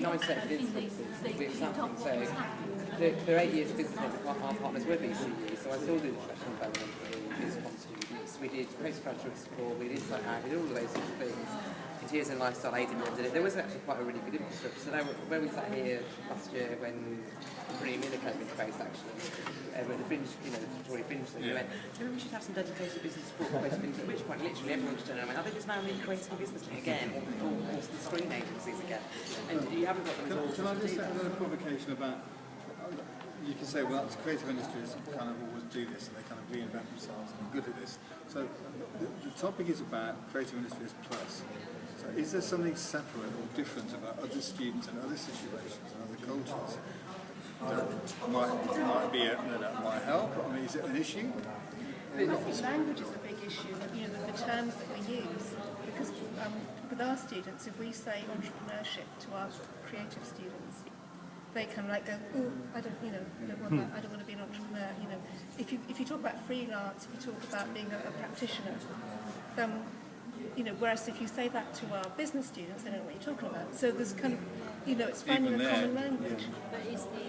nice set of instances. Exactly. So for 8 years of business, our partners were BCU, so I still did professional development with BizCon students. We did postgraduate support, we did site out, we did all of those sorts of things. Interiors and lifestyle aid did it. There was actually quite a really good infrastructure. So now, when we sat here last year, when pretty near the COVID phase actually, when the fringe, the Tory fringe thing, we went, we should have some dedicated business support. At which point, literally everyone just turned around and went, I think it's now creating a business thing again, or the screen agencies again. And you haven't got them at all. Can I just say another provocation about? You can say, well, creative industries kind of always do this, and they kind of reinvent themselves and are good at this. So the topic is about creative industries plus. So is there something separate or different about other students and other situations and other cultures that might help? I mean, is it an issue? I think language is a big issue, the terms that we use. Because with our students, if we say entrepreneurship to our creative students, they can go, oh, I don't want that. I don't want to be an entrepreneur. If you talk about freelance, if you talk about being a practitioner, whereas if you say that to our business students, they don't know what you're talking about. So there's kind of, it's finding a common language. But it's the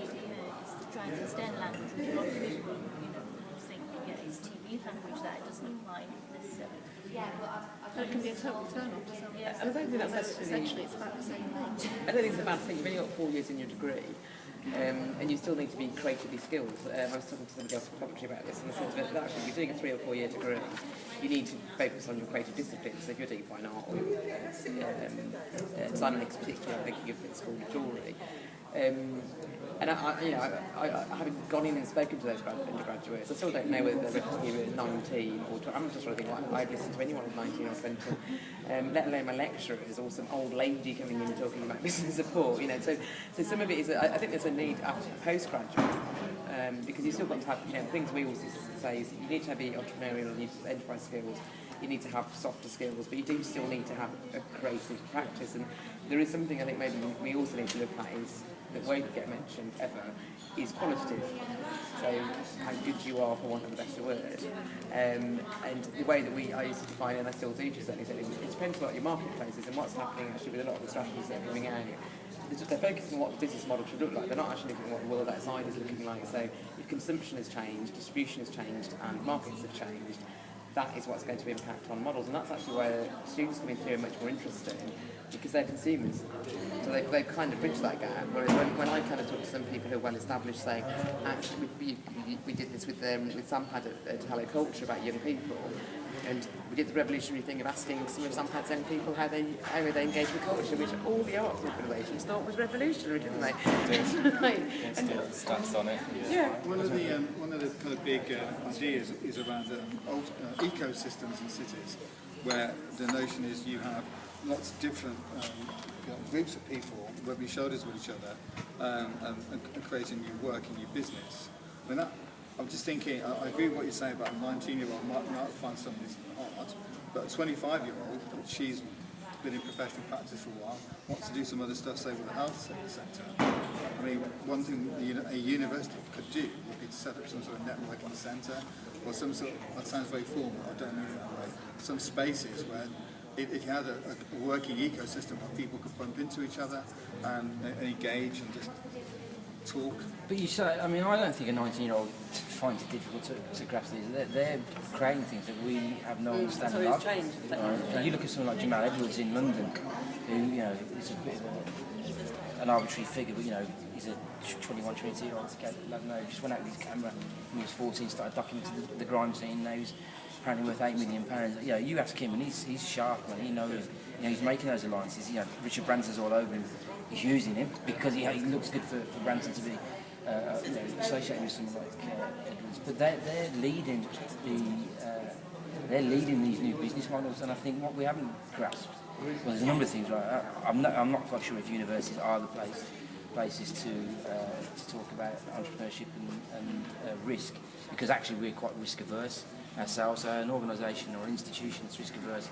trying to understand language. A lot of people, think, it's TV language that it doesn't apply necessarily. It can be a total turn-off to some people. I don't think that's essentially it's about the same thing. I don't think it's a bad thing. You've only got 4 years in your degree, and you still need to be creatively skilled. I was talking to somebody else from Coventry about this, in the sense that actually, if you're doing a 3 or 4 year degree, you need to focus on your creative disciplines. So if you're doing fine art or ceramics, particularly, I'm thinking of the School of Jewellery. And I haven't gone in and spoken to those undergraduates. I still don't know whether they're here at 19 or 20. I'm just sort of thinking, I'd listen to anyone at 19 or 20, let alone my lecturers or some old lady coming in and talking about business support. So some of it is, I think there's a need after postgraduate, because you've still got to have, things we always say is you need to be entrepreneurial, you need to have enterprise skills, you need to have softer skills, but you do still need to have a creative practice. And there is something I think maybe we also need to look at is, that won't get mentioned ever, is qualitative. So how good you are, for want of a better word. And the way that I used to define it, and I still do to a certain extent, it depends on what your marketplace is and what's happening actually with a lot of the strategies that are coming out. They're focusing on what the business model should look like. They're not actually looking at what the world outside is looking like. So if consumption has changed, distribution has changed, and markets have changed, that is what's going to impact on models. And that's actually where students coming through are much more interested, because they're consumers. So they've kind of bridged that gap. Whereas when I kind of talk to some people who are well established, saying, actually, we did this with Sampad at Hello Culture about young people, and we did the revolutionary thing of asking some of Sampad's young people how they engage with culture, which all the arts organisations thought was revolutionary, didn't they? Stats on it. Yeah. One of the kind of big ideas is around ecosystems in cities, where the notion is you have lots of different groups of people rubbing shoulders with each other and creating new work and new business. I mean, I'm just thinking, I agree with what you're saying about a 19-year-old might find some of this hard, but a 25-year-old, she's been in professional practice for a while, wants to do some other stuff, say, with the health sector. I mean, one thing a university could do would be to set up some sort of networking centre, or some sort of, that sounds very formal, I don't know that way, some spaces where if you had a working ecosystem where people could bump into each other and engage and just talk. But you say, I don't think a 19-year-old finds it difficult to grasp these. They're creating things that we have no understanding of. And you look at someone like Jamal Edwards in London, who, is a bit of an arbitrary figure, but, he's a 21, 22-year-old who just went out with his camera when he was 14, started documenting the grime scene. Now he's apparently worth £8 million. You ask him, and he's sharp, and he knows. He's making those alliances. Richard Branson's all over him. He's using him because he looks good for Branson to be associated with someone like Edwards. But they're leading these new business models, and I think what we haven't grasped. Well, there's a number of things. Right? I'm not quite sure if universities are the places to talk about entrepreneurship and risk, because actually we're quite risk averse ourselves. So an organisation or an institution that's risk averse,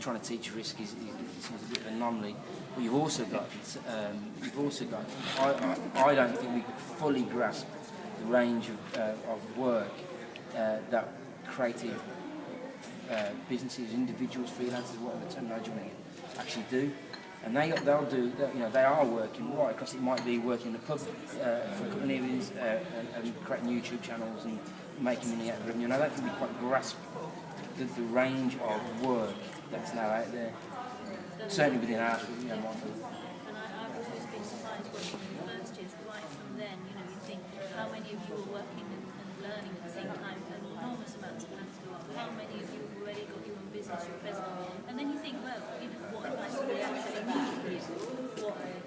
trying to teach risk is a bit of an anomaly. But you've also got I don't think we fully grasp the range of work that creative businesses, individuals, freelancers, whatever terminology we actually do. And they'll do, you know, they are working right across. It might be working in a pub for a couple of evenings and creating YouTube channels and making money out of them. You know, that can be quite grasp the range of work that's now out there. Certainly within our, you know, model. And I've always been surprised working in universities, right from then, you know, you think how many of you are working and learning at the same time, enormous amounts of hands go up, how many of you have already got your own business, your president, and then you think, well, you know, what advice do we actually need?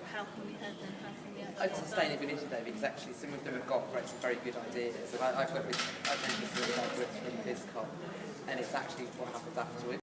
How can we help them, how can we actually... Sustainability though, because actually some of them have got some very good ideas, and I've noticed with graduates from BizCon, and it's actually what happens afterwards.